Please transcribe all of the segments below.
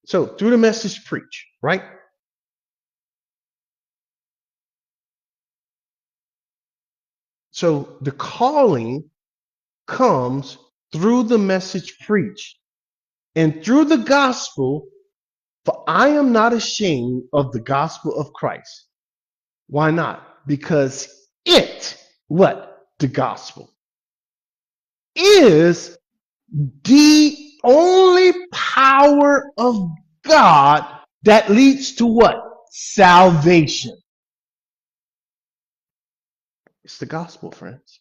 So through the message preach, right? So the calling comes through the message preach and through the gospel. For I am not ashamed of the gospel of Christ. Why not? Because it, what? The gospel is the only power of God that leads to what? Salvation. It's the gospel, friends.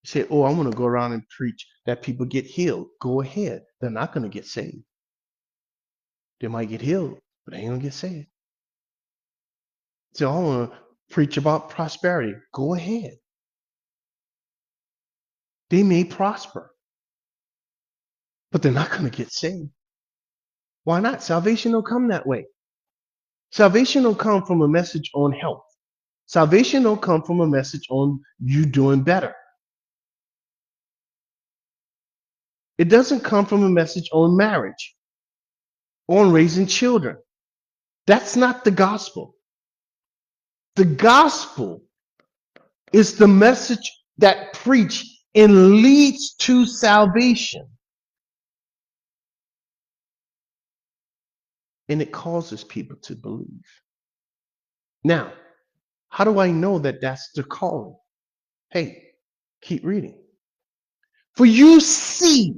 You say, oh, I want to go around and preach that people get healed. Go ahead. They're not going to get saved. They might get healed, but they ain't going to get saved. So I want to preach about prosperity. Go ahead. They may prosper, but they're not going to get saved. Why not? Salvation don't come that way. Salvation don't come from a message on health. Salvation don't come from a message on you doing better. It doesn't come from a message on marriage, on raising children. That's not the gospel. The gospel is the message that preach and leads to salvation. And it causes people to believe. Now, how do I know that that's the calling? Hey, keep reading. For you see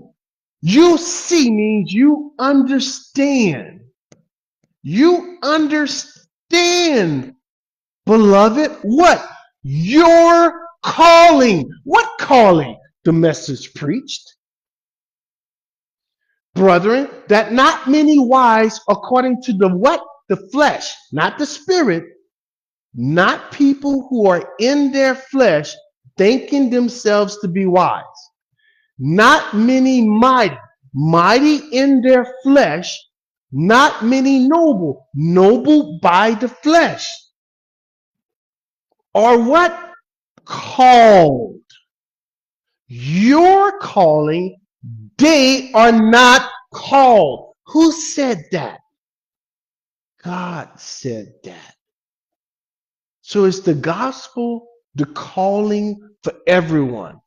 means you understand. You understand, beloved, what? Your calling. What calling? The message preached. Brethren, that not many wise according to the what? The flesh, not the spirit, not people who are in their flesh thinking themselves to be wise. Not many mighty in their flesh, not many noble by the flesh. Are what? Called. Your calling, they are not called. Who said that? God said that. So is the gospel the calling for everyone?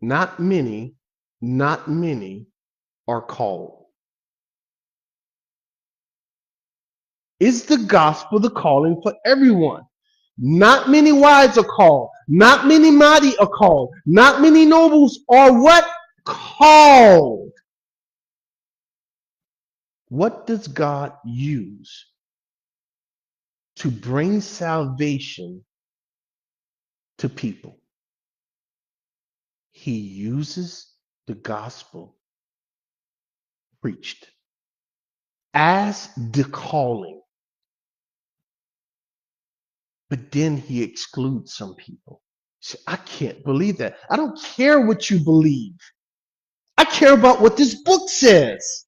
Not many are called. Is the gospel the calling for everyone? Not many wise are called. Not many mighty are called. Not many nobles are what? Called. What does God use to bring salvation to people? He uses the gospel preached as the calling. But then he excludes some people. So I can't believe that. I don't care what you believe. I care about what this book says.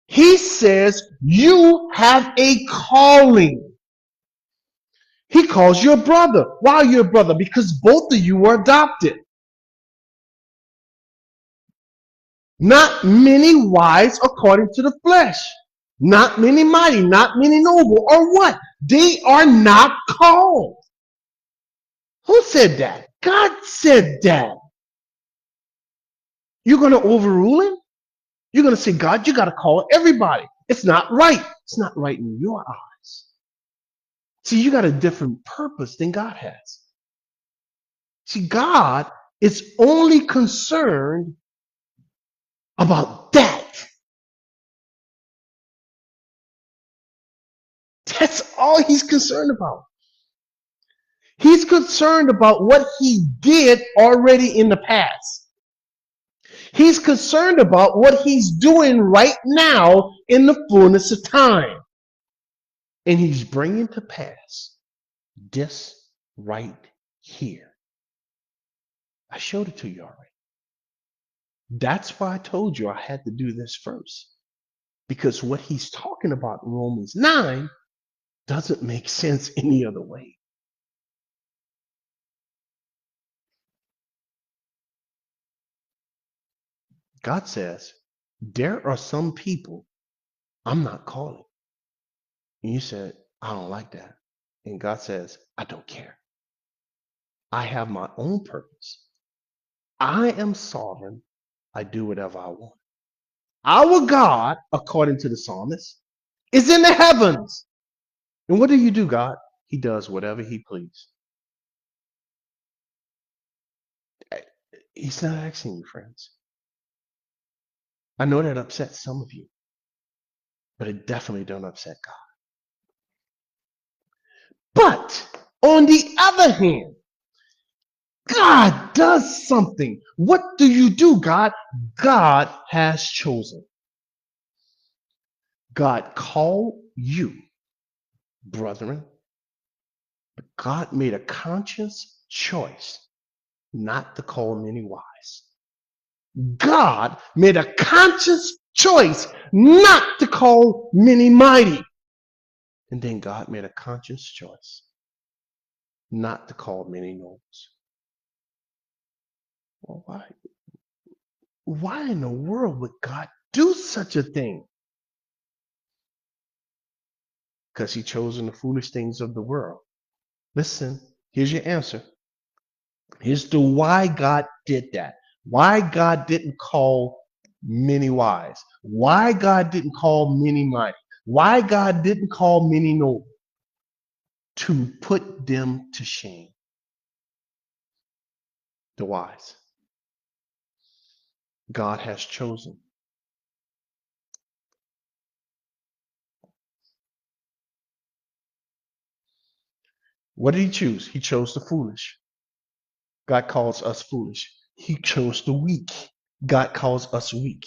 He says you have a calling. He calls you a brother. Why are you a brother? Because both of you were adopted. Not many wise according to the flesh. Not many mighty, not many noble, or what? They are not called. Who said that? God said that. You're going to overrule him? You're going to say, God, you got to call everybody. It's not right. It's not right in your eyes. See, you got a different purpose than God has. See, God is only concerned about that. That's all he's concerned about. He's concerned about what he did already in the past. He's concerned about what he's doing right now in the fullness of time. And he's bringing to pass this right here. I showed it to you already. That's why I told you I had to do this first. Because what he's talking about in Romans 9 doesn't make sense any other way. God says, there are some people I'm not calling. And you said, I don't like that. And God says, I don't care. I have my own purpose. I am sovereign. I do whatever I want. Our God, according to the psalmist, is in the heavens. And what do you do, God? He does whatever he pleases. He's not asking you, friends. I know that upsets some of you, but it definitely don't upset God. But on the other hand, God does something. What do you do, God? God has chosen. God called you, brethren. God made a conscious choice not to call many wise. God made a conscious choice not to call many mighty. And then God made a conscious choice not to call many nobles. Well, why? Why in the world would God do such a thing? Because he chosen the foolish things of the world. Listen, here's your answer. Here's the why God did that. Why God didn't call many wise. Why God didn't call many mighty. Why God didn't call many noble. To put them to shame. The wise. God has chosen. What did he choose? He chose the foolish. God calls us foolish. He chose the weak. God calls us weak.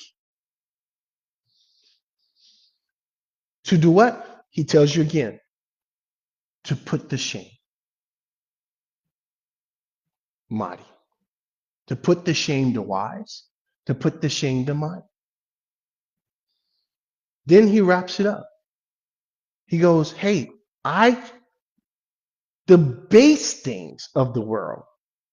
To do what? He tells you again. To put to shame. Mighty. To put to shame the wise. To put to shame the mighty. Then he wraps it up. He goes, hey, the base things of the world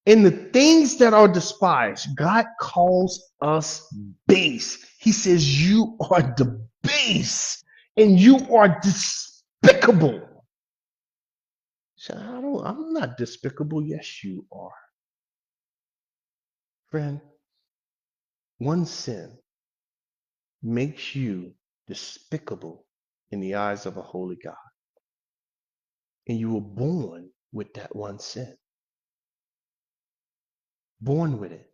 and the things that are despised, God calls us base. He says, you are the base and you are despicable. So I'm not despicable. Yes, you are. Friend, one sin makes you despicable in the eyes of a holy God. And you were born with that one sin. Born with it.